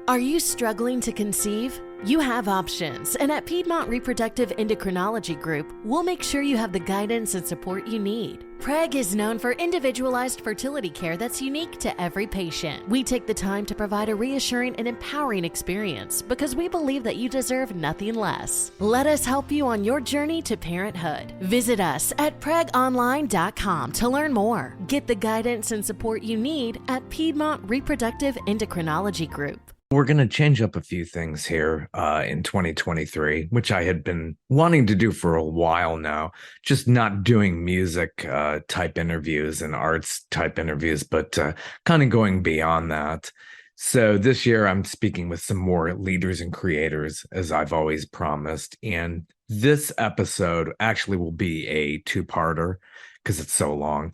Are you struggling to conceive? You have options, and at Piedmont Reproductive Endocrinology Group, we'll make sure you have the guidance and support you need. PREG is known for individualized fertility care that's unique to every patient. We take the time to provide a reassuring and empowering experience because we believe that you deserve nothing less. Let us help you on your journey to parenthood. Visit us at pregonline.com to learn more. Get the guidance and support you need at Piedmont Reproductive Endocrinology Group. We're going to change up a few things here in 2023, which I had been wanting to do for a while now, just not doing music type interviews and arts type interviews, but kind of going beyond that. So this year I'm speaking with some more leaders and creators, as I've always promised. And this episode actually will be a two-parter because it's so long.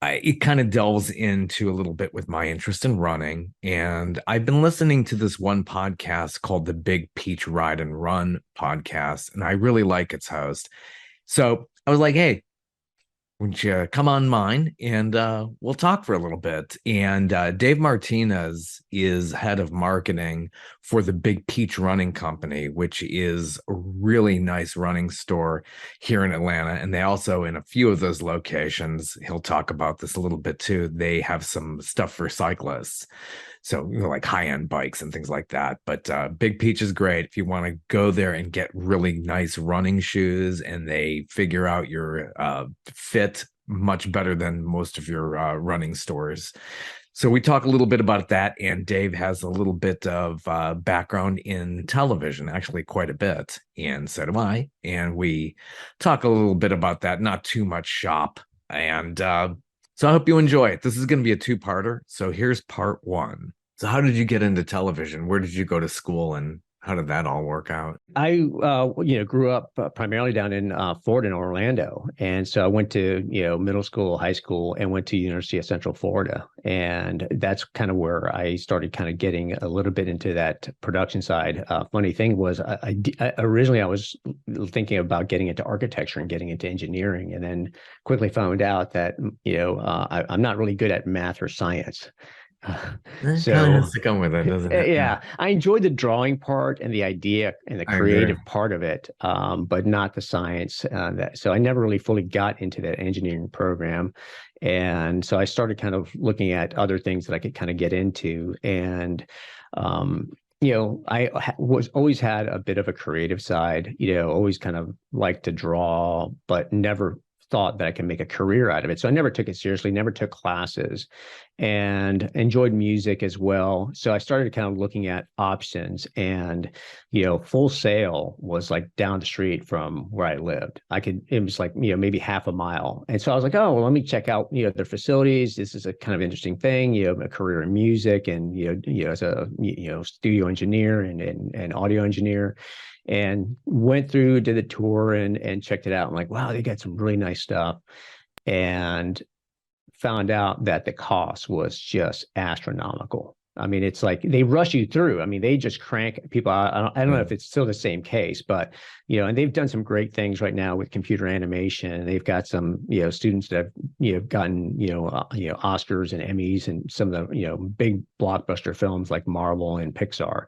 It kind of delves into a little bit with my interest in running. And I've been listening to this one podcast called the Big Peach Ride and Run podcast, and I really like its host. So I was like, hey, wouldn't you come on mine and we'll talk for a little bit. And Dave Martinez is head of marketing for the Big Peach Running Company, which is a really nice running store here in Atlanta. And they also, in a few of those locations, he'll talk about this a little bit too, they have some stuff for cyclists. So, like high-end bikes and things like that. But Big Peach is great if you want to go there and get really nice running shoes, and they figure out your fit much better than most of your running stores. So we talk a little bit about that, and Dave has a little bit of background in television, actually quite a bit, and so do I. And we talk a little bit about that, not too much shop. And so I hope you enjoy it. This is going to be a two-parter. So here's part one. So how did you get into television? Where did you go to school, and how did that all work out? I, grew up primarily down in Florida and Orlando. And so I went to, middle school, high school, and went to University of Central Florida. And that's kind of where I started kind of getting a little bit into that production side. Funny thing was originally I was thinking about getting into architecture and getting into engineering, and then quickly found out that, I'm not really good at math or science. So kind of has to come with it, doesn't it? Yeah, I enjoyed the drawing part and the idea and the creative part of it, but not the science. So I never really fully got into that engineering program, and so I started kind of looking at other things that I could kind of get into. And was always had a bit of a creative side. Always kind of liked to draw, but never thought that I could make a career out of it. So I never took it seriously, never took classes, and enjoyed music as well. So I started kind of looking at options, and, Full Sail was like down the street from where I lived. It was like, maybe half a mile. And so I was like, oh, well, let me check out, their facilities. This is a kind of interesting thing, a career in music, and, as a, studio engineer and audio engineer. And went through, did the tour and checked it out. I'm like, wow, they got some really nice stuff. And found out that the cost was just astronomical. I mean, it's like they rush you through. I mean, they just crank people out. I don't know if it's still the same case, but, and they've done some great things right now with computer animation. They've got some, students that have, gotten, Oscars and Emmys and some of the, big blockbuster films like Marvel and Pixar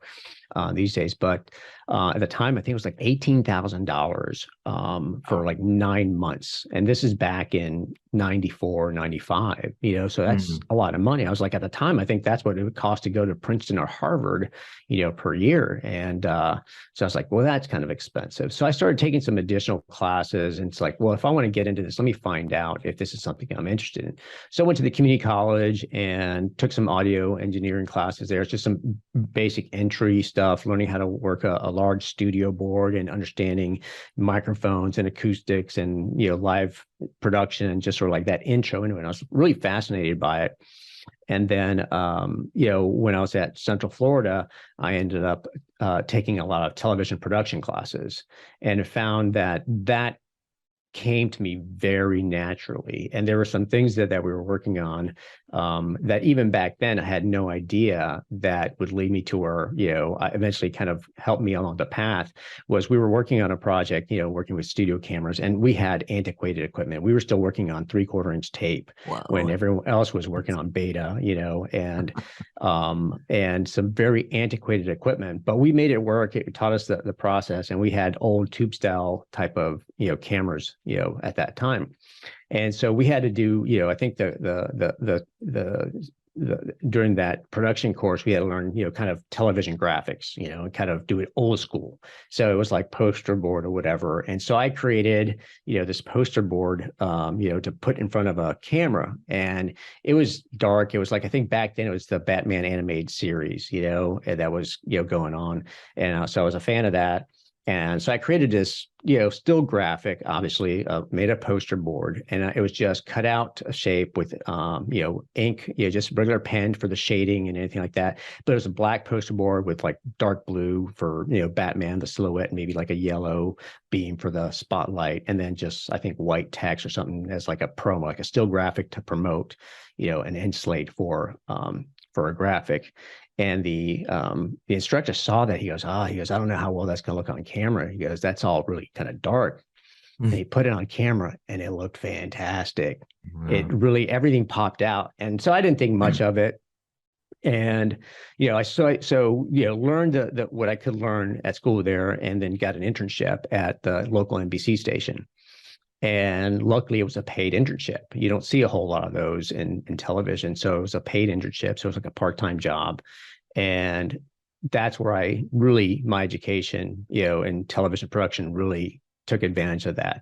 these days. But at the time, I think it was like $18,000 for like 9 months. And this is back in 94, 95, so that's a lot of money. I was like, at the time, I think that's what it would cost to go to Princeton or Harvard, per year. And so I was like, well, that's kind of expensive. So I started taking some additional classes, and it's like, well, if I want to get into this, let me find out if this is something I'm interested in. So I went to the community college and took some audio engineering classes there. It's just some basic entry stuff, learning how to work a large studio board and understanding microphones and acoustics and, live production, and just sort of like that intro into it. And I was really fascinated by it. And then, when I was at Central Florida, I ended up taking a lot of television production classes, and found that came to me very naturally. And there were some things that we were working on that even back then I had no idea that would lead me to where, I eventually kind of helped me along the path. Was we were working on a project, working with studio cameras, and we had antiquated equipment. We were still working on 3/4-inch tape when everyone else was working on beta, and some very antiquated equipment, but we made it work. It taught us the process, and we had old tube style type of, cameras, at that time. And so we had to do, I think during that production course, we had to learn, kind of television graphics, and kind of do it old school. So it was like poster board or whatever. And so I created, this poster board, to put in front of a camera. And it was dark. It was like, I think back then it was the Batman animated series, that was, going on. And so I was a fan of that. And so I created this, still graphic, obviously, made a poster board, and it was just cut out a shape with, ink, just regular pen for the shading and anything like that. But it was a black poster board with like dark blue for, Batman, the silhouette, and maybe like a yellow beam for the spotlight. And then just, I think, white text or something as like a promo, like a still graphic to promote, an end slate for a graphic. And the instructor saw that. He goes, I don't know how well that's going to look on camera. He goes, that's all really kind of dark. And he put it on camera, and it looked fantastic. It really, everything popped out. And so I didn't think much of it. And, I learned the what I could learn at school there, and then got an internship at the local NBC station. And luckily, it was a paid internship. You don't see a whole lot of those in television. So it was a paid internship. So it was like a part-time job. And that's where my education, in television production really took advantage of that,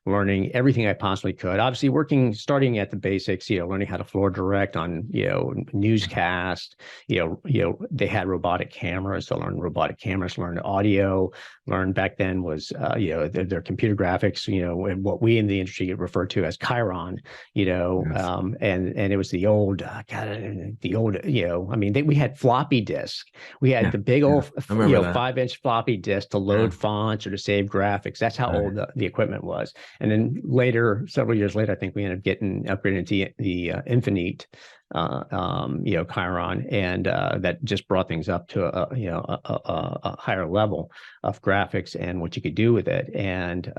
learning everything I possibly could. Obviously starting at the basics, learning how to floor direct on, newscast, they had robotic cameras. So learn robotic cameras, learn audio, learn back then was, their computer graphics, and what we in the industry refer to as Chiron, yes. And it was the old, we had floppy disk. We had the big old, 5-inch floppy disk to load fonts or to save graphics. That's how old the equipment was. And then later, several years later, I think we ended up getting upgraded to the Infinite, Chiron, and that just brought things up to a higher level of graphics and what you could do with it. And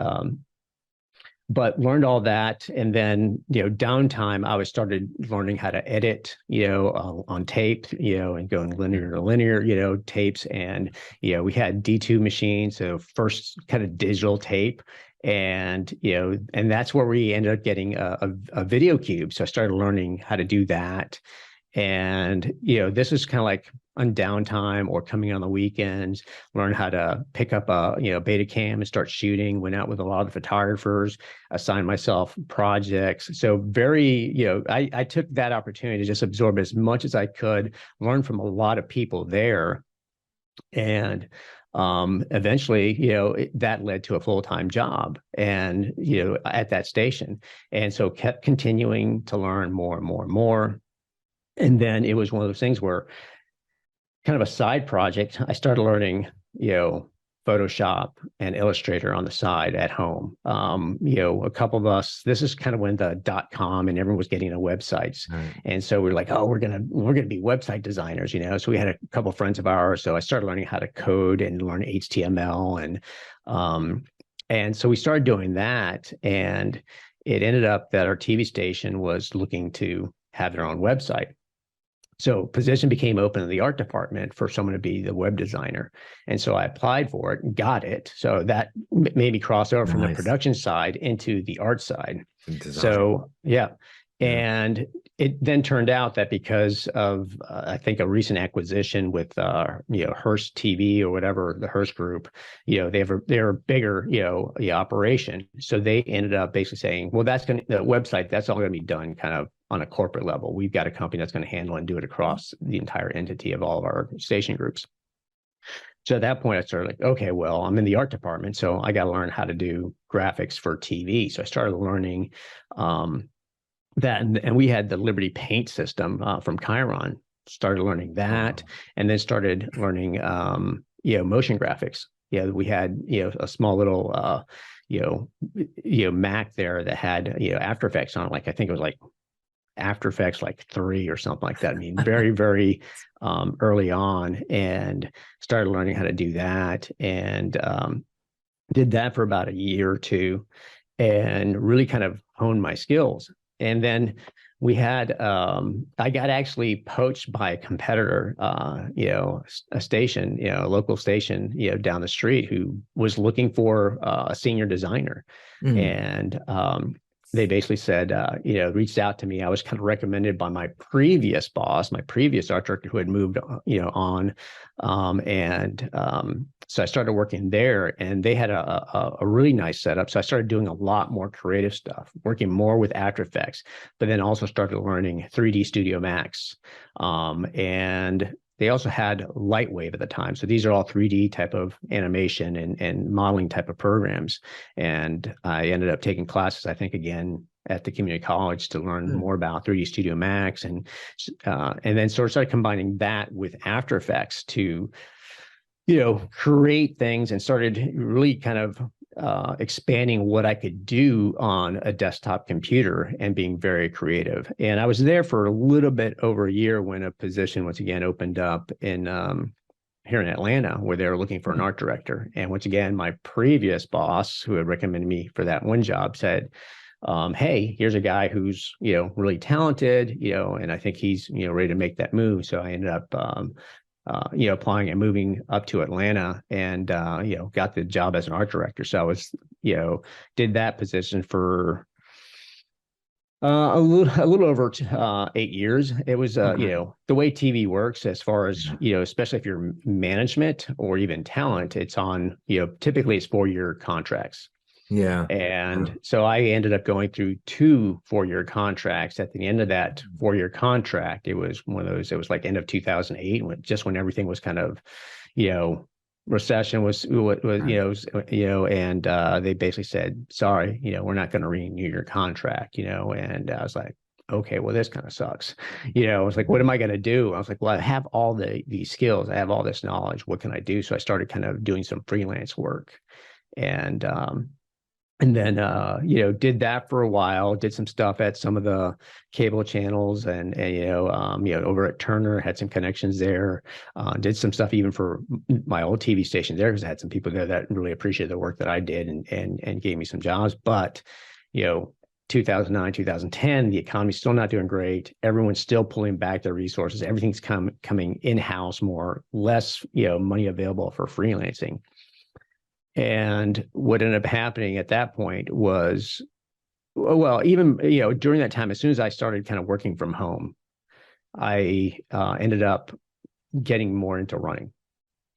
but learned all that, and then downtime, I started learning how to edit, on tape, and going linear to linear, tapes, and we had D2 machines, so first kind of digital tape, and and that's where we ended up getting a video cube. So I started learning how to do that. And, this is kind of like on downtime or coming on the weekends, learn how to pick up a, beta cam and start shooting, went out with a lot of photographers, assigned myself projects. So very, I took that opportunity to just absorb as much as I could, learn from a lot of people there. And eventually, that led to a full-time job and, at that station. And so kept continuing to learn more and more and more. And then it was one of those things where kind of a side project, I started learning, Photoshop and Illustrator on the side at home. A couple of us, this is kind of when the .com and everyone was getting into websites. Right. And so we're like, we're going to be website designers, So we had a couple of friends of ours. So I started learning how to code and learn HTML. And so we started doing that. And it ended up that our TV station was looking to have their own website. So position became open in the art department for someone to be the web designer. And so I applied for it and got it. So that made me cross over from the production side into the art side. So, yeah. And it then turned out that because of, I think, a recent acquisition with, Hearst TV or whatever, the Hearst Group, they're a bigger, operation. So they ended up basically saying, well, the website, that's all going to be done kind of on a corporate level. We've got a company that's going to handle and do it across the entire entity of all of our station groups. So at that point, I started like, okay, well, I'm in the art department, so I got to learn how to do graphics for TV. So I started learning that, and we had the Liberty Paint system from Chiron. Started learning that, and then started learning, motion graphics. We had, a small little, Mac there that had, After Effects on it. Like, I think it was like After Effects like 3 or something like that. I mean, very, very early on, and started learning how to do that, and did that for about a year or two, and really kind of honed my skills. And then we had, I got actually poached by a competitor, a station, a local station, down the street, who was looking for a senior designer. And they basically said, reached out to me. I was kind of recommended by my previous boss, my previous art director, who had moved, on. So I started working there, and they had a really nice setup. So I started doing a lot more creative stuff, working more with After Effects, but then also started learning 3D Studio Max. And they also had Lightwave at the time. So these are all 3D type of animation and modeling type of programs. And I ended up taking classes, I think, again, at the community college to learn more about 3D Studio Max, and then sort of started combining that with After Effects to, create things, and started really kind of expanding what I could do on a desktop computer and being very creative. And I was there for a little bit over a year when a position once again opened up in here in Atlanta, where they were looking for an art director. And once again, my previous boss, who had recommended me for that one job, said, hey, here's a guy who's, really talented, and I think he's, ready to make that move. So I ended up applying and moving up to Atlanta, and got the job as an art director. So I was, did that position for a little over 8 years. It was, the way TV works, as far as, especially if you're management or even talent, it's on, typically it's 4-year contracts. Yeah. And so I ended up going through 2 4-year contracts. At the end of that 4-year contract, it was one of those, it was like end of 2008, just when everything was kind of, recession was, and they basically said, sorry, we're not going to renew your contract, and I was like, okay, well, this kind of sucks. I was like, what am I going to do? I was like, well, I have all these skills. I have all this knowledge. What can I do? So I started kind of doing some freelance work, and then, did that for a while, did some stuff at some of the cable channels, and over at Turner, had some connections there, did some stuff even for my old TV station there, because I had some people there that really appreciated the work that I did, and gave me some jobs. But, 2009, 2010, the economy's still not doing great. Everyone's still pulling back their resources. Everything's coming in-house more, less, money available for freelancing. And what ended up happening at that point was, well, even, during that time, as soon as I started kind of working from home, I ended up getting more into running.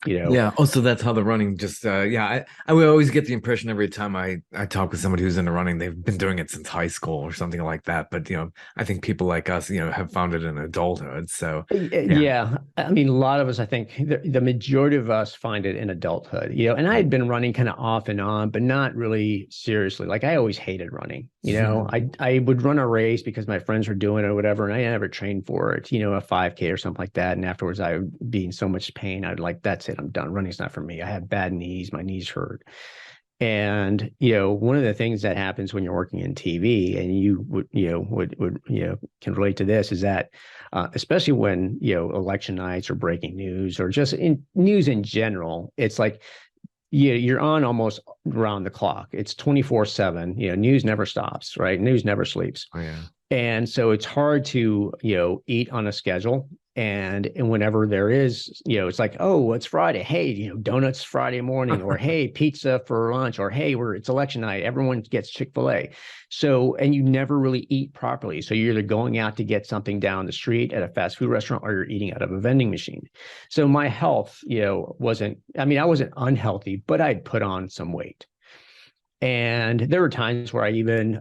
Yeah. Oh, so that's how the running just I would always get the impression every time I talk with somebody who's into running, they've been doing it since high school or something like that. But I think people like us, have found it in adulthood. So yeah. I mean, a lot of us, I think the majority of us find it in adulthood, and I had been running kind of off and on, but not really seriously. Like, I always hated running. I would run a race because my friends were doing it or whatever, and I never trained for it, a 5K or something like that. And afterwards, I would be in so much pain. I'd like, that's it, I'm done. Running's not for me. I have bad knees. My knees hurt. And, one of the things that happens when you're working in TV, and you would can relate to this, is that, especially when, election nights or breaking news, or just in news in general, it's like, you're on almost around the clock. It's 24/7, news never stops, right? News never sleeps. Oh, yeah. And so it's hard to, eat on a schedule. And whenever there is, it's like, oh, it's Friday. Hey, donuts Friday morning, or hey, pizza for lunch, or hey, it's election night. Everyone gets Chick-fil-A. So, and you never really eat properly. So you're either going out to get something down the street at a fast food restaurant, or you're eating out of a vending machine. So my health, I wasn't unhealthy, but I'd put on some weight. And there were times where I even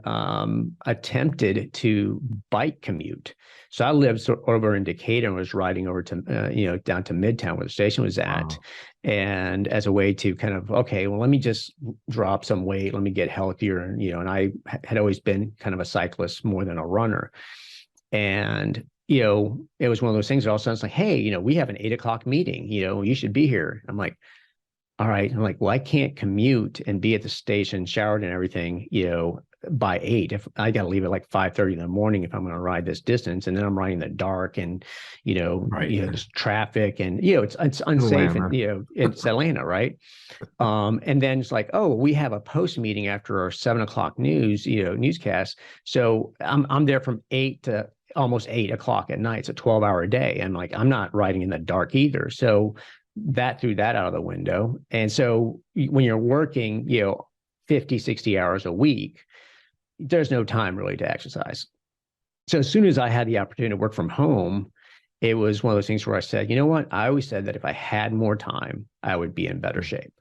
attempted to bike commute. So I lived over in Decatur and was riding over to, down to Midtown, where the station was at. Wow. And as a way to kind of, okay, well, let me just drop some weight. Let me get healthier. And I had always been kind of a cyclist more than a runner. And, it was one of those things that all of a sudden it's like, hey, we have an 8 o'clock meeting, you should be here. I'm like, all right. I'm like, well, I can't commute and be at the station, showered and everything, by 8. If I got to leave at like 5:30 in the morning if I'm going to ride this distance, and then I'm riding in the dark, and Right. there's traffic, and it's unsafe, Atlanta. and it's Atlanta, right? And then it's like, oh, we have a post meeting after our 7 o'clock newscast. So I'm there from 8 to almost 8 o'clock at night. It's a 12-hour day. And like, I'm not riding in the dark either. So that threw that out of the window. And so when you're working, 50, 60 hours a week, there's no time really to exercise. So as soon as I had the opportunity to work from home, it was one of those things where I said, you know what? I always said that if I had more time, I would be in better shape.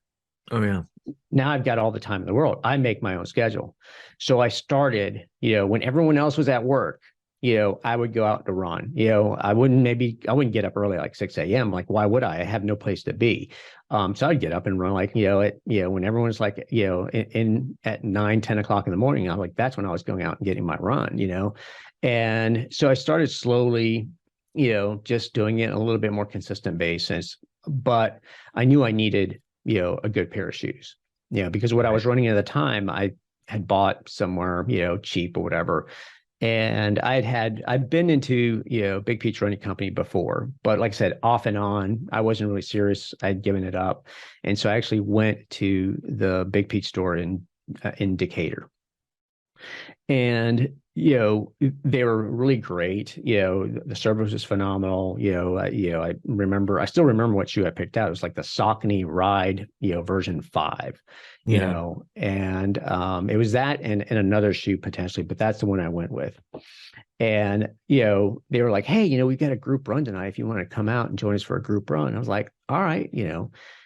Oh, yeah. Now I've got all the time in the world. I make my own schedule. So I started, when everyone else was at work, I would go out to run. I wouldn't get up early, like 6 a.m. Like, why would I? I have no place to be. So I'd get up and run, like, when everyone's like, in at 9, 10 o'clock in the morning, I'm like, that's when I was going out and getting my run, And so I started slowly, just doing it on a little bit more consistent basis. But I knew I needed, a good pair of shoes, because what I was running at the time, I had bought somewhere, cheap or whatever. And I'd been into, Big Peach Running Company before, but like I said, off and on, I wasn't really serious. I'd given it up. And so I actually went to the Big Peach store in Decatur. And, they were really great. The service was phenomenal. I still remember what shoe I picked out. It was like the Saucony Ride, version 5, and it was that and another shoe potentially, but that's the one I went with. And, they were like, hey, we've got a group run tonight. If you want to come out and join us for a group run. I was like, all right,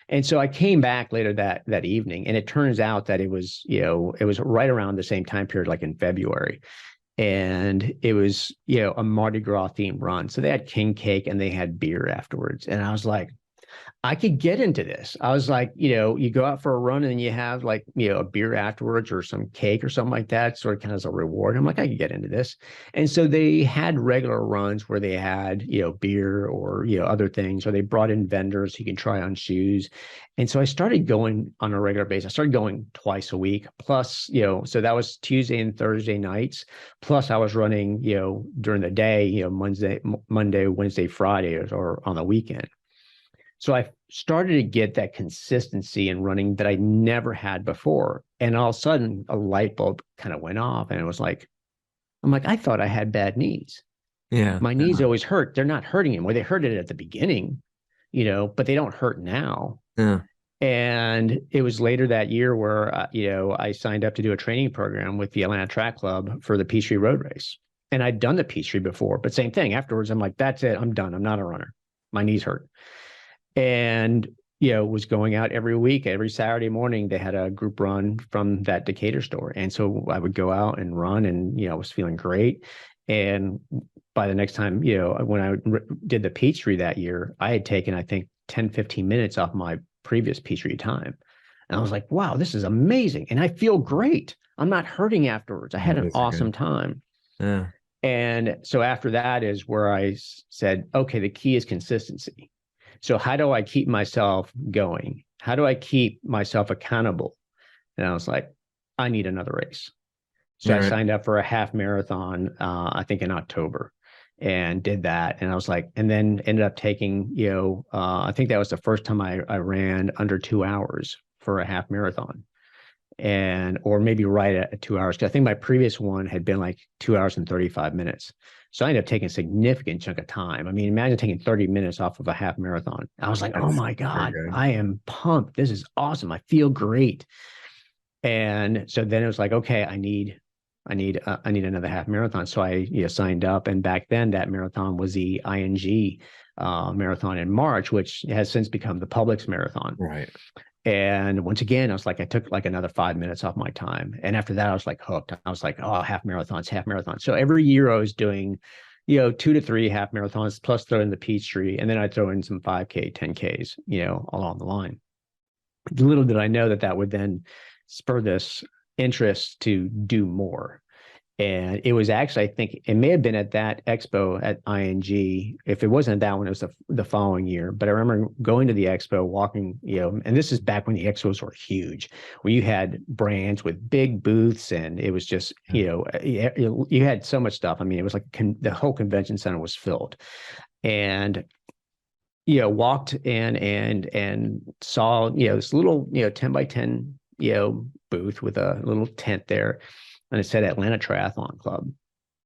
And so I came back later that evening, and it turns out that it was right around the same time period, like in February. And it was, a Mardi Gras themed run. So they had king cake and they had beer afterwards. And I was like, I could get into this. I was like, you go out for a run and you have like, a beer afterwards or some cake or something like that, sort of kind of as a reward. I'm like, I could get into this. And so they had regular runs where they had, beer or, other things, or they brought in vendors you can try on shoes. And so I started going on a regular basis. I started going twice a week plus, so that was Tuesday and Thursday nights. Plus I was running, during the day, Monday, Wednesday, Friday, or on the weekend. So I started to get that consistency in running that I never had before. And all of a sudden, a light bulb kind of went off. And it was like, I'm like, I thought I had bad knees. Yeah. My knees always hurt. They're not hurting anymore. They hurt it at the beginning, but they don't hurt now. Yeah. And it was later that year where, I signed up to do a training program with the Atlanta Track Club for the Peachtree Road Race. And I'd done the Peachtree before, but same thing. Afterwards, I'm like, that's it. I'm done. I'm not a runner. My knees hurt. And, was going out every week. Every Saturday morning, they had a group run from that Decatur store. And so I would go out and run, and, I was feeling great. And by the next time, when I did the Peachtree that year, I had taken, I think, 10, 15 minutes off my previous Peachtree time. And I was like, wow, this is amazing. And I feel great. I'm not hurting afterwards. I had an awesome time. Yeah. And so after that is where I said, okay, the key is consistency. So how do I keep myself going? How do I keep myself accountable? And I was like, I need another race. So I signed up for a half marathon, I think in October, and did that. And I was like, and then ended up taking, I think that was the first time I ran under 2 hours for a half marathon. Or maybe right at 2 hours. Cause I think my previous one had been like 2 hours and 35 minutes. So I ended up taking a significant chunk of time. I mean, imagine taking 30 minutes off of a half marathon. I was like, oh my God, I am pumped. This is awesome. I feel great. And so then it was like, okay, I need another half marathon. So I signed up. And back then that marathon was the ING marathon in March, which has since become the Publix marathon. Right. And once again, I was like, I took like another 5 minutes off my time. And after that, I was like hooked. I was like, oh, half marathons. So every year I was doing, 2 to 3 half marathons, plus throw in the Peachtree. And then I'd throw in some 5K, 10Ks, along the line. Little did I know that would then spur this interest to do more. And it was actually, I think it may have been at that expo at ING. If it wasn't that one, it was the following year. But I remember going to the expo, walking, and this is back when the expos were huge, where you had brands with big booths, and it was just, you had so much stuff. I mean, it was like the whole convention center was filled. And walked in and saw this little 10 by 10 booth with a little tent there, and it said Atlanta Triathlon Club.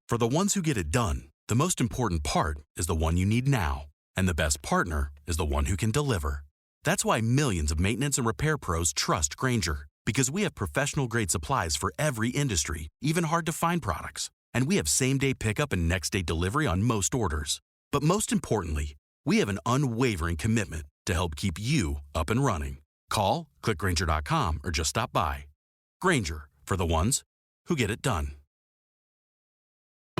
For the ones who get it done, the most important part is the one you need now, and the best partner is the one who can deliver. That's why millions of maintenance and repair pros trust Grainger, because we have professional grade supplies for every industry, even hard to find products, and we have same day pickup and next day delivery on most orders. But most importantly, we have an unwavering commitment to help keep you up and running. Call, click Grainger.com, or just stop by. Grainger, for the ones who get it done.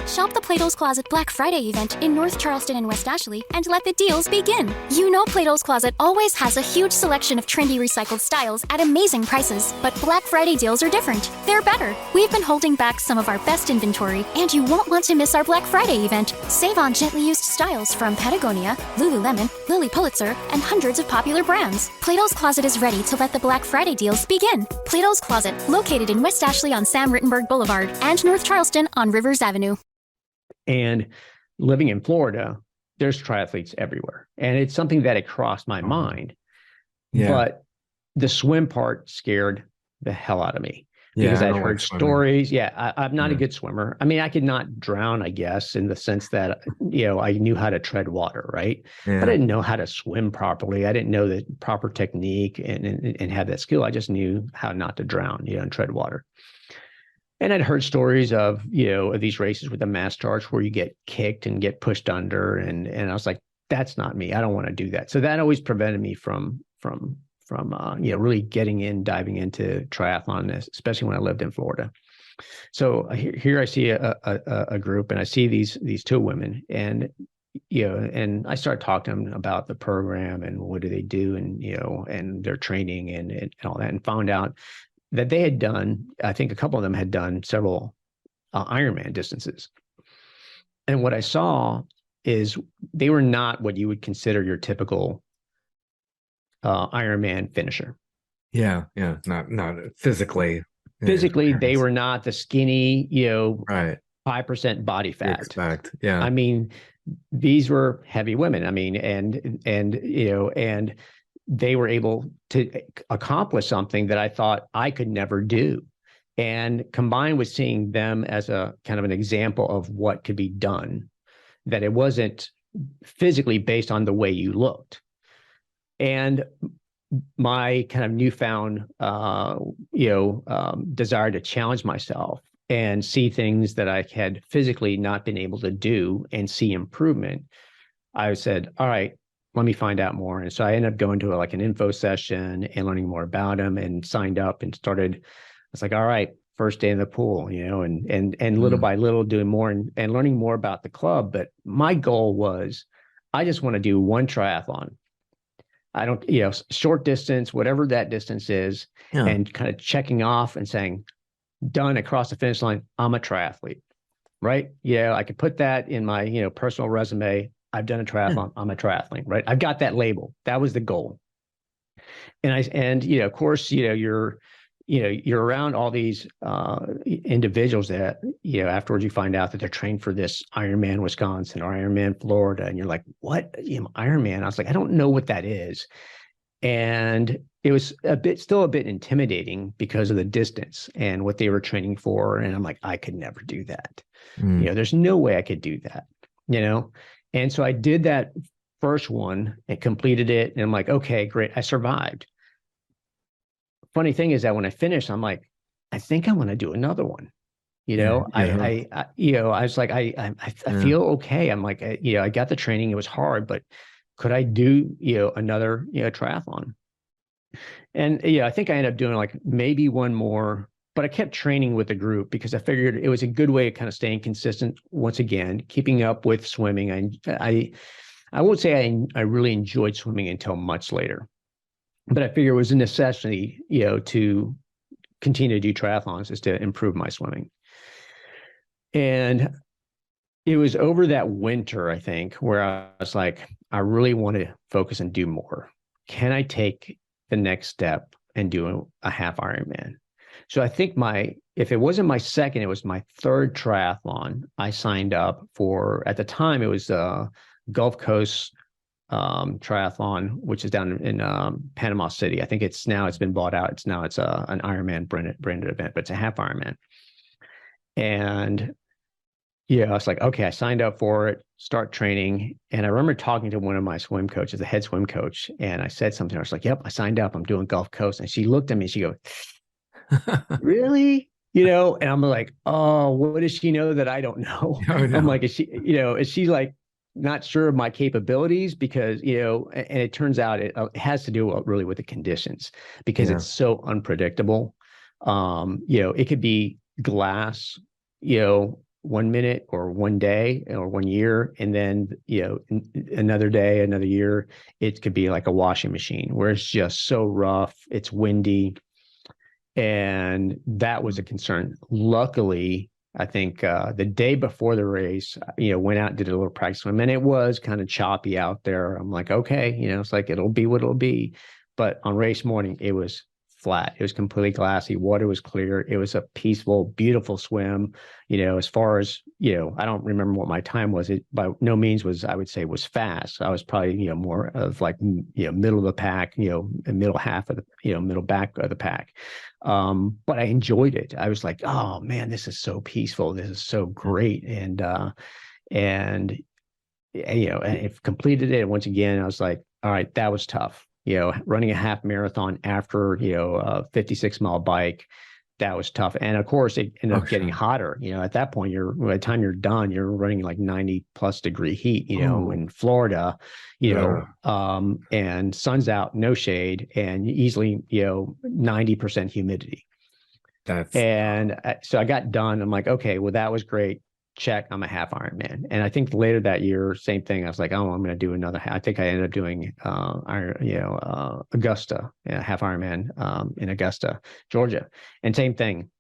Shop the Plato's Closet Black Friday event in North Charleston and West Ashley and let the deals begin. You know Plato's Closet always has a huge selection of trendy recycled styles at amazing prices, but Black Friday deals are different. They're better. We've been holding back some of our best inventory, and you won't want to miss our Black Friday event. Save on gently used styles from Patagonia, Lululemon, Lilly Pulitzer, and hundreds of popular brands. Plato's Closet is ready to let the Black Friday deals begin. Plato's Closet, located in West Ashley on Sam Rittenberg Boulevard and North Charleston on Rivers Avenue. And living in Florida, there's triathletes everywhere. And it's something that had crossed my mind. Yeah. But the swim part scared the hell out of me because I'd heard stories. I'm not a good swimmer. I mean, I could not drown, I guess, in the sense that, I knew how to tread water, right? Yeah. But I didn't know how to swim properly. I didn't know the proper technique and have that skill. I just knew how not to drown, and tread water. And I'd heard stories of, of these races with the mass starts where you get kicked and get pushed under. And I was like, that's not me. I don't want to do that. So that always prevented me from really diving into triathlon, especially when I lived in Florida. So here I see a group, and I see these two women, and and I started talking to them about the program and what do they do, and and their training and all that, and found out that they had done, I think a couple of them had done several Ironman distances. And what I saw is they were not what you would consider your typical Ironman finisher. Yeah. Not physically. Physically, they were not the skinny, right, 5% body fat. Expect. Yeah. I mean, these were heavy women. I mean, and they were able to accomplish something that I thought I could never do. And combined with seeing them as a kind of an example of what could be done, that it wasn't physically based on the way you looked. And my kind of newfound, desire to challenge myself and see things that I had physically not been able to do and see improvement, I said, all right, let me find out more. And so I ended up going to an info session and learning more about them, and signed up and started. I was like, all right, first day in the pool, and little by little doing more and learning more about the club. But my goal was, I just want to do one triathlon. I don't, short distance, whatever that distance is, and kind of checking off and saying, done, across the finish line, I'm a triathlete, right? I could put that in my, personal resume. I've done a triathlon. I'm a triathlete, right? I've got that label. That was the goal. And of course, you're around all these individuals that, afterwards you find out that they're trained for this Ironman Wisconsin or Ironman Florida. And you're like, what? Ironman? I was like, I don't know what that is. And it was still a bit intimidating because of the distance and what they were training for. And I'm like, I could never do that. There's no way I could do that, And so I did that first one and completed it. And I'm like, okay, great. I survived. Funny thing is that when I finished, I'm like, I think I want to do another one. I was like, I feel okay. I'm like, I got the training. It was hard, but could I do, another, triathlon? And I think I ended up doing maybe one more, but I kept training with the group because I figured it was a good way of kind of staying consistent. Once again, keeping up with swimming. I won't say I really enjoyed swimming until much later, but I figured it was a necessity, to continue to do triathlons, is to improve my swimming. And it was over that winter, I think, where I was like, I really want to focus and do more. Can I take the next step and do a half Ironman? So I think if it wasn't my second, it was my third triathlon. I signed up for, at the time, it was Gulf Coast triathlon, which is down in Panama City. I think it's been bought out. It's an Ironman branded event, but it's a half Ironman. And yeah, I was like, okay, I signed up for it, start training. And I remember talking to one of my swim coaches, the head swim coach, and I said something. I was like, yep, I signed up. I'm doing Gulf Coast. And she looked at me and she goes, really? And I'm like, oh, what does she know that I don't know? Oh, no. I'm like, is she like not sure of my capabilities? Because, and it turns out it has to do really with the conditions, because it's so unpredictable. It could be glass, 1 minute or 1 day or 1 year. And then, another day, another year, it could be like a washing machine where it's just so rough, it's windy. And that was a concern. Luckily, I think the day before the race, went out and did a little practice swim, and it was kind of choppy out there. I'm like, okay, it's like, it'll be what it'll be. But on race morning, it was flat. It was completely glassy. Water was clear. It was a peaceful, beautiful swim. As far as, I don't remember what my time was. It by no means I would say was fast. I was probably, more of like, middle of the pack, middle half of the, middle back of the pack. But I enjoyed it. I was like, oh man, this is so peaceful. This is so great. And I've completed it. And once again, I was like, all right, that was tough. Running a half marathon after, a 56-mile bike, that was tough. And of course, it ended up getting hotter. At that point, by the time you're done, you're running like 90 plus degree heat, in Florida, and sun's out, no shade, and easily, 90% humidity. So I got done. I'm like, okay, well, that was great. Check, I'm a half Ironman. And I think later that year, same thing. I was like, oh, I'm going to do another. I think I ended up doing, Augusta, half Ironman in Augusta, Georgia. And same thing,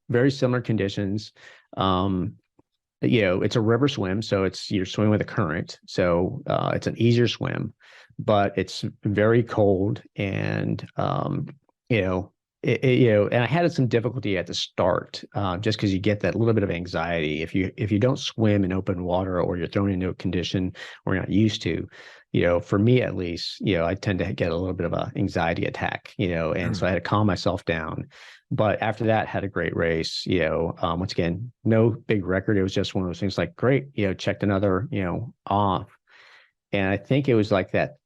very similar conditions. It's a river swim, so you're swimming with a current. So it's an easier swim, but it's very cold. And, and I had some difficulty at the start, just because you get that little bit of anxiety if you don't swim in open water, or you're thrown into a condition we're not used to. For me at least, I tend to get a little bit of an anxiety attack. And so I had to calm myself down. But after that, had a great race. Once again, no big record. It was just one of those things like, great, checked another, off. And I think it was like that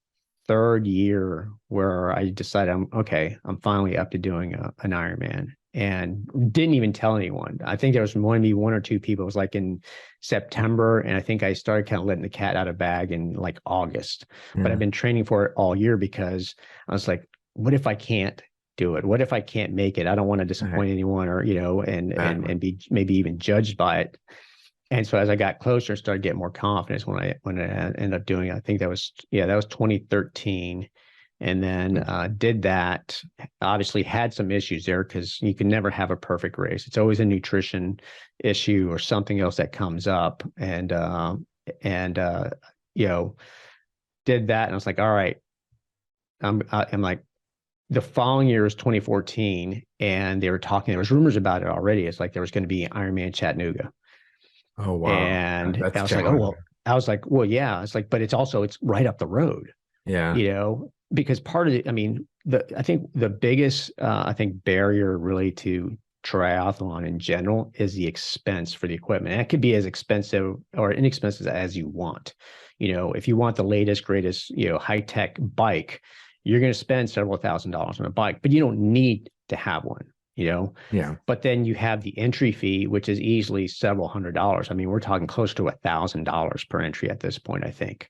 third year where I decided I'm finally up to doing an Ironman, and didn't even tell anyone. I think there was maybe one or two people. It was like in September, and I think I started kind of letting the cat out of bag in like August. But I've been training for it all year, because I was like, what if I can't do it? What if I can't make it? I don't want to disappoint anyone, or and be maybe even judged by it. And so as I got closer, started getting more confidence when I ended up doing it. I think that was 2013. And then did that. Obviously had some issues there, because you can never have a perfect race. It's always a nutrition issue or something else that comes up. And did that. And I was like, all right, I'm like, the following year was 2014. And they were talking, there was rumors about it already. It's like there was going to be Ironman Chattanooga. Oh, wow. And I was like, well, yeah. It's like, but it's right up the road. Yeah. Because part of it, I think the biggest, barrier really to triathlon in general is the expense for the equipment. And it could be as expensive or inexpensive as you want. If you want the latest, greatest, high-tech bike, you're going to spend several $1,000s on a bike, but you don't need to have one. But then you have the entry fee, which is easily several $100s. We're talking close to $1,000 per entry at this point, I think.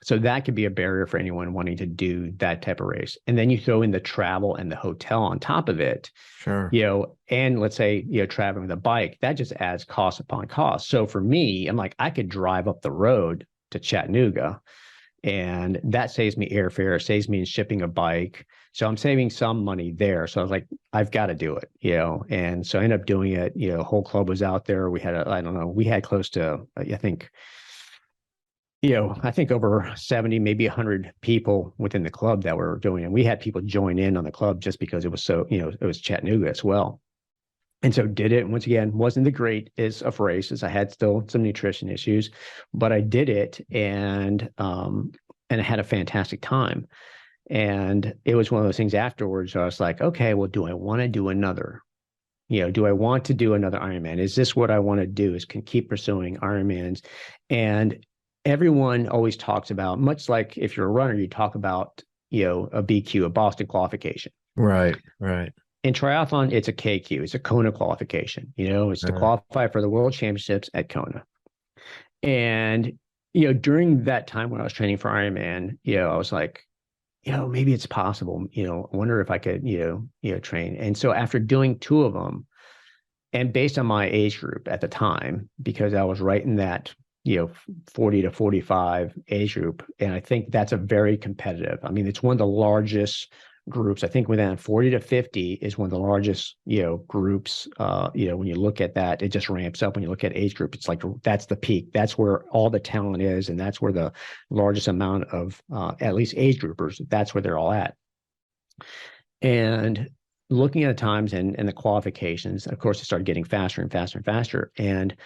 So that could be a barrier for anyone wanting to do that type of race. And then you throw in the travel and the hotel on top of it. Sure. And let's say, traveling with a bike, that just adds cost upon cost. So for me, I'm like, I could drive up the road to Chattanooga And that saves me airfare, saves me in shipping a bike. So I'm saving some money there. So I was like, I've got to do it, And so I ended up doing it. The whole club was out there. We had I don't know, we had close to, I think over 70, maybe 100 people within the club that were doing it. And we had people join in on the club just because it was so, it was Chattanooga as well. And so did it. And once again, wasn't the greatest of races. I had still some nutrition issues, but I did it and I had a fantastic time. And it was one of those things afterwards. I was like, okay, well, do I want to do another? Do I want to do another Ironman? Is this what I want to do? Is can keep pursuing Ironmans? And everyone always talks about, much like if you're a runner, you talk about, a BQ, a Boston qualification. Right. In triathlon, it's a KQ, it's a Kona qualification. It's to qualify for the World Championships at Kona. And, during that time when I was training for Ironman, I was like, maybe it's possible, I wonder if I could, train. And so after doing 2 of them, and based on my age group at the time, because I was right in that, 40 to 45 age group. And I think that's a very competitive. I mean, it's one of the largest groups. I think within 40 to 50 is one of the largest, groups. When you look at that, it just ramps up. When you look at age group, it's like, that's the peak. That's where all the talent is. And that's where the largest amount of, at least age groupers, that's where they're all at. And looking at the times and the qualifications, of course, it started getting faster and faster and faster. And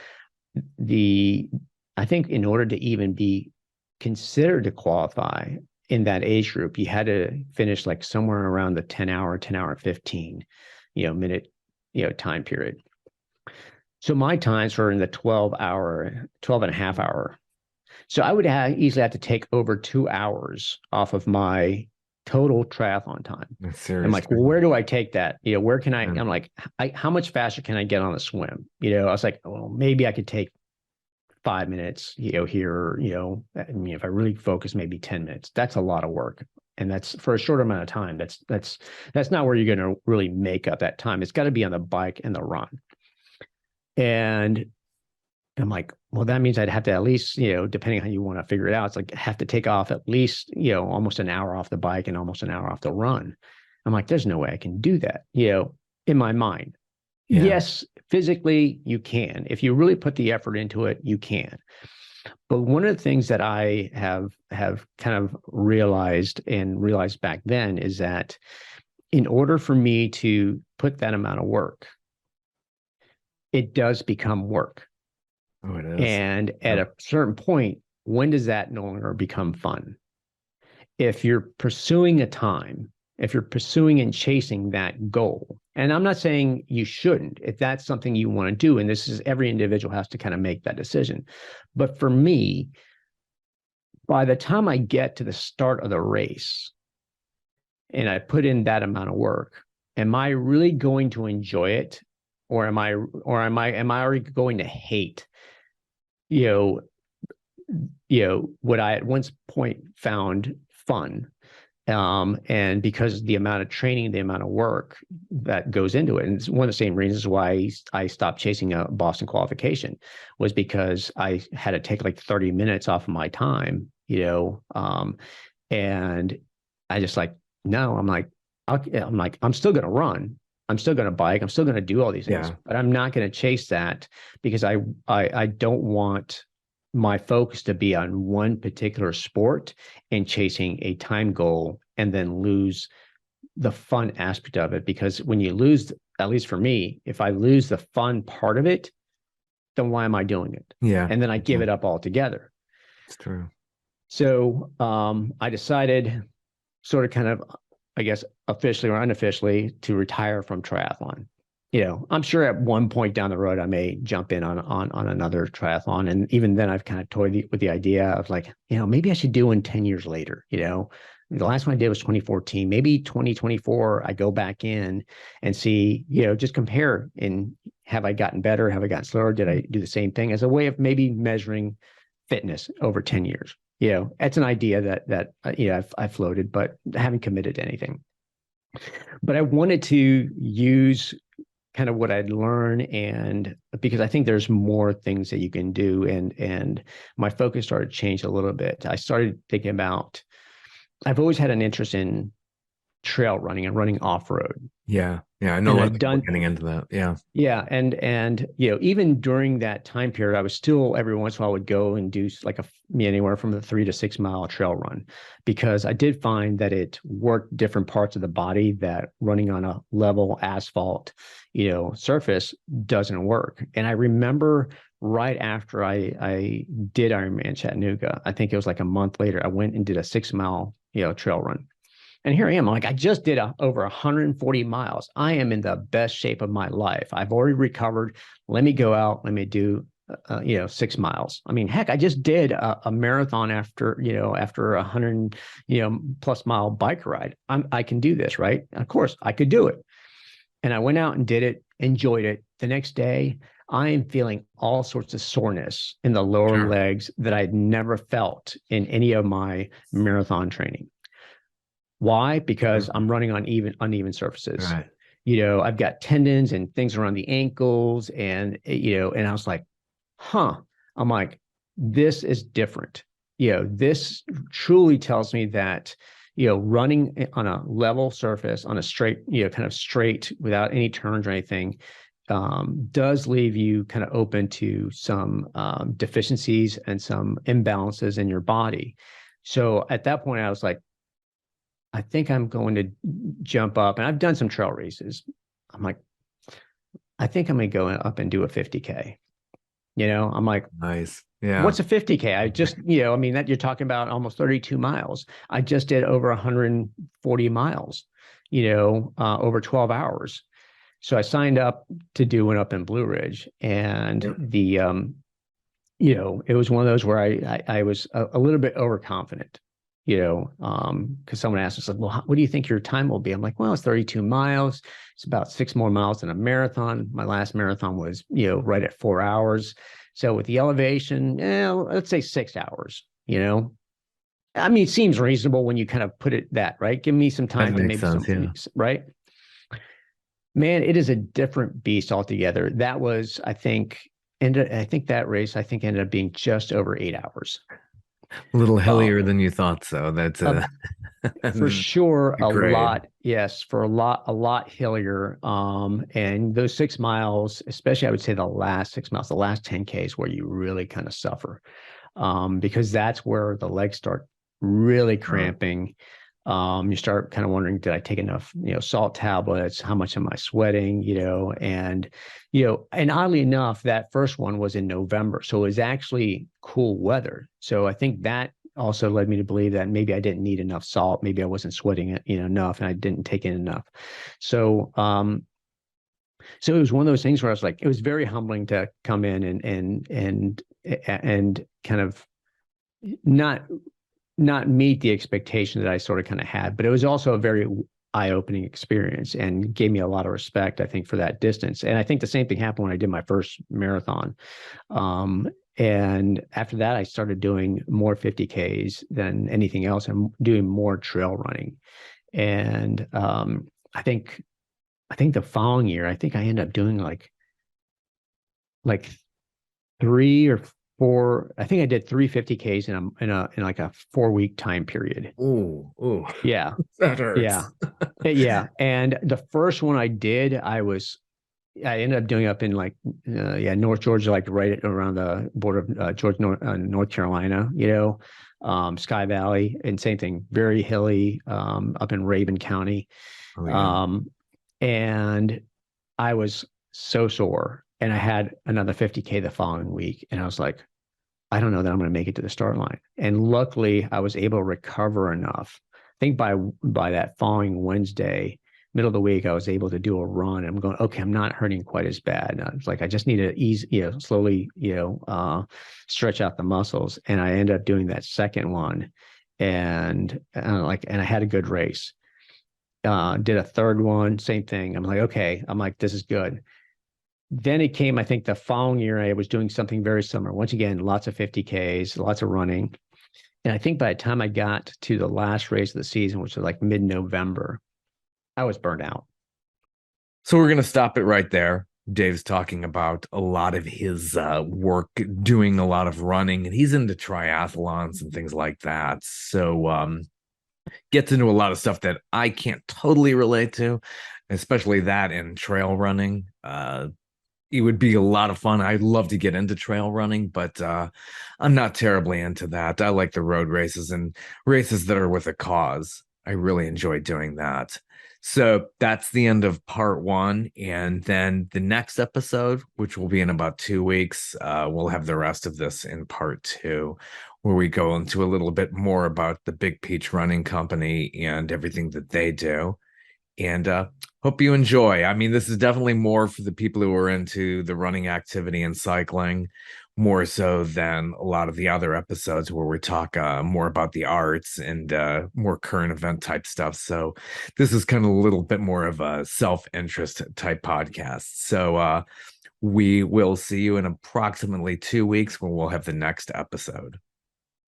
I think in order to even be considered to qualify in that age group, you had to finish like somewhere around the 10 hour 15, minute, time period. So my times were in the 12 and a half hour. So I would easily have to take over 2 hours off of my total triathlon time. I'm like, well, where do I take that? Where can I'm like, how much faster can I get on a swim? I was like, well, maybe I could take 5 minutes, here, if I really focus, maybe 10 minutes. That's a lot of work. And that's for a short amount of time. That's not where you're going to really make up that time. It's got to be on the bike and the run. And I'm like, well, that means I'd have to at least, depending on how you want to figure it out, it's like I have to take off at least, almost an hour off the bike and almost an hour off the run. I'm like, there's no way I can do that, in my mind. Yeah. Yes, physically you can. If you really put the effort into it, you can. But one of the things that I have kind of realized back then is that in order for me to put that amount of work, it does become work. Oh, it is. And at a certain point, when does that no longer become fun? If you're pursuing a time, if you're pursuing and chasing that goal, and I'm not saying you shouldn't, if that's something you want to do, and this is every individual has to kind of make that decision. But for me, by the time I get to the start of the race and I put in that amount of work, am I really going to enjoy it? Or am I already going to hate, what I at one point found fun? And because the amount of training, the amount of work that goes into it. And it's one of the same reasons why I stopped chasing a Boston qualification was because I had to take like 30 minutes off of my time, and I just like, no, I'm still going to run. I'm still going to bike. I'm still going to do all these things, but I'm not going to chase that because I don't want my focus to be on one particular sport and chasing a time goal and then lose the fun aspect of it. Because when you lose, at least for me, if I lose the fun part of it, then why am I doing it? Yeah. And then I give it up altogether. It's true. So I decided sort of kind of, I guess, officially or unofficially to retire from triathlon. I'm sure at one point down the road, I may jump in on another triathlon. And even then I've kind of toyed with the idea of like, maybe I should do one 10 years later, the last one I did was 2014, maybe 2024, I go back in and see, just compare and have I gotten better? Have I gotten slower? Did I do the same thing as a way of maybe measuring fitness over 10 years? It's an idea that I've floated, but I haven't committed to anything. But I wanted to use kind of what I'd learn, and because I think there's more things that you can do, and my focus started to change a little bit. I started thinking about, I've always had an interest in trail running and running off-road. Yeah. Yeah. I know a And lot I've of people done, getting into that. Yeah. yeah, and even during that time period, I was still every once in a while would go and do like anywhere from a 3 to 6 mile trail run, because I did find that it worked different parts of the body that running on a level asphalt, surface doesn't work. And I remember right after I did Ironman Chattanooga, I think it was like a month later, I went and did a 6 mile trail run. And here I am. I just did over 140 miles. I am in the best shape of my life. I've already recovered. Let me go out. Let me do, 6 miles. I mean, heck, I just did a marathon after 100, plus mile bike ride. I can do this, right? Of course, I could do it. And I went out and did it, enjoyed it. The next day, I am feeling all sorts of soreness in the lower legs that I'd never felt in any of my marathon training. Why? Because I'm running on uneven surfaces. Right. I've got tendons and things around the ankles, and and I was like, I'm like, this is different. This truly tells me that, running on a level surface, on a straight, kind of straight without any turns or anything, does leave you kind of open to some deficiencies and some imbalances in your body. So at that point, I was like, I think I'm going to jump up, and I've done some trail races. I'm like, I think I'm going to go up and do a 50K. I'm like, Nice. Yeah. What's a 50K? I just, that you're talking about almost 32 miles. I just did over 140 miles, over 12 hours. So I signed up to do one up in Blue Ridge, and it was one of those where I was a little bit overconfident. Because someone asked us, like, well, what do you think your time will be? I'm like, well, it's 32 miles. It's about 6 more miles than a marathon. My last marathon was, right at 4 hours. So with the elevation, let's say 6 hours, I mean, it seems reasonable when you kind of put it that, right? Give me some time to maybe right? Man, it is a different beast altogether. That was, I think that race, ended up being just over 8 hours. A little hillier than you thought, so that's for sure a grade. lot. Yes, for a lot hillier. And those 6 miles, especially, I would say the last 6 miles, the last 10K is where you really kind of suffer, because that's where the legs start really cramping. You start kind of wondering, did I take enough, salt tablets? How much am I sweating? And oddly enough, that first one was in November. So it was actually cool weather. So I think that also led me to believe that maybe I didn't need enough salt. Maybe I wasn't sweating it, enough, and I didn't take in enough. So, so it was one of those things where I was like, it was very humbling to come in and kind of not meet the expectation that I sort of kind of had, but it was also a very eye-opening experience and gave me a lot of respect, I think, for that distance. And I think the same thing happened when I did my first marathon. And after that, I started doing more 50Ks than anything else and doing more trail running. And I think the following year, I think I ended up doing like 3 or 4. I think I did 3 50Ks in like a 4-week time period. Ooh. Yeah. That hurts. Yeah. Yeah. And the first one I did, I ended up doing up in like, North Georgia, like right around the border of Georgia, North Carolina, Sky Valley, and same thing, very hilly, up in Rabun County. Oh, yeah. And I was so sore, and I had another 50K the following week. And I was like, I don't know that I'm going to make it to the start line. And luckily I was able to recover enough. I think by that following Wednesday, middle of the week, I was able to do a run. I'm going, okay, I'm not hurting quite as bad. And I was like, I just need to ease, slowly, stretch out the muscles. And I ended up doing that second one, and I had a good race. Did a third one, same thing. I'm like, okay, this is good. Then it came, I think the following year, I was doing something very similar. Once again, lots of 50Ks, lots of running. And I think by the time I got to the last race of the season, which was like mid-November, I was burned out. So we're going to stop it right there. Dave's talking about a lot of his work, doing a lot of running, and he's into triathlons and things like that. So gets into a lot of stuff that I can't totally relate to, especially that in trail running. It would be a lot of fun. I'd love to get into trail running, but I'm not terribly into that. I like the road races and races that are with a cause. I really enjoy doing that. So that's the end of part 1. And then the next episode, which will be in about 2 weeks, we'll have the rest of this in part 2, where we go into a little bit more about the Big Peach Running Company and everything that they do. And hope you enjoy. I mean, this is definitely more for the people who are into the running activity and cycling, more so than a lot of the other episodes where we talk more about the arts and more current event type stuff. So this is kind of a little bit more of a self-interest type podcast. So we will see you in approximately 2 weeks when we'll have the next episode.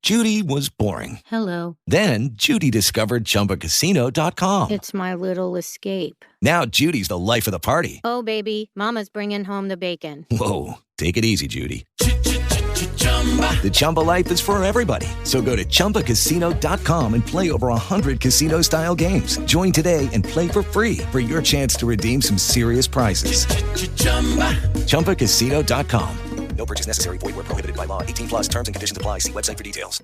Judy was boring. Hello. Then Judy discovered ChumbaCasino.com. It's my little escape. Now Judy's the life of the party. Oh, baby, mama's bringing home the bacon. Whoa, take it easy, Judy. The Chumba life is for everybody. So go to ChumbaCasino.com and play over 100 casino-style games. Join today and play for free for your chance to redeem some serious prizes. ChumbaCasino.com. No purchase necessary. Void where prohibited by law. 18+ terms and conditions apply. See website for details.